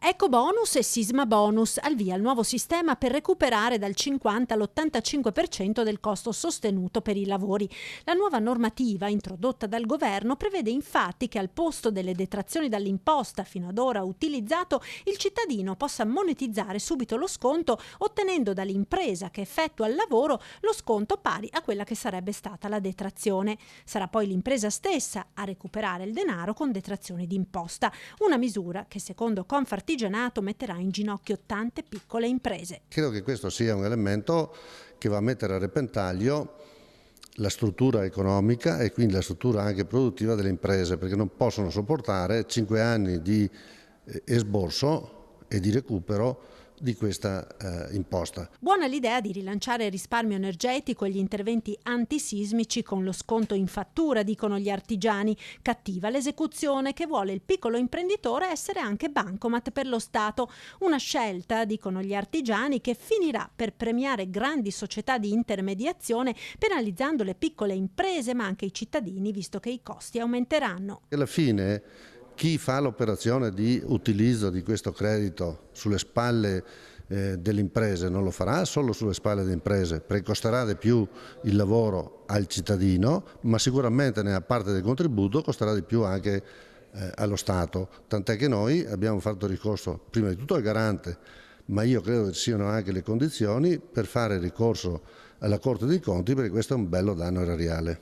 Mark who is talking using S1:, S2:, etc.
S1: Ecobonus e Sisma Bonus, al via il nuovo sistema per recuperare dal 50 all'85% del costo sostenuto per i lavori. La nuova normativa introdotta dal governo prevede infatti che al posto delle detrazioni dall'imposta fino ad ora utilizzato, il cittadino possa monetizzare subito lo sconto ottenendo dall'impresa che effettua il lavoro lo sconto pari a quella che sarebbe stata la detrazione. Sarà poi l'impresa stessa a recuperare il denaro con detrazioni d'imposta, una misura che secondo Confartigianato metterà in ginocchio tante piccole imprese.
S2: Credo che questo sia un elemento che va a mettere a repentaglio la struttura economica e quindi la struttura anche produttiva delle imprese, perché non possono sopportare 5 anni di esborso e di recupero di questa imposta.
S1: Buona l'idea di rilanciare il risparmio energetico e gli interventi antisismici con lo sconto in fattura, dicono gli artigiani. Cattiva l'esecuzione che vuole il piccolo imprenditore essere anche bancomat per lo Stato. Una scelta, dicono gli artigiani, che finirà per premiare grandi società di intermediazione, penalizzando le piccole imprese ma anche i cittadini, visto che i costi aumenteranno.
S2: Alla fine chi fa l'operazione di utilizzo di questo credito sulle spalle delle imprese non lo farà solo sulle spalle delle imprese, perché costerà di più il lavoro al cittadino, ma sicuramente nella parte del contributo costerà di più anche allo Stato, tant'è che noi abbiamo fatto ricorso prima di tutto al garante, ma io credo che ci siano anche le condizioni per fare ricorso alla Corte dei Conti, perché questo è un bello danno erariale.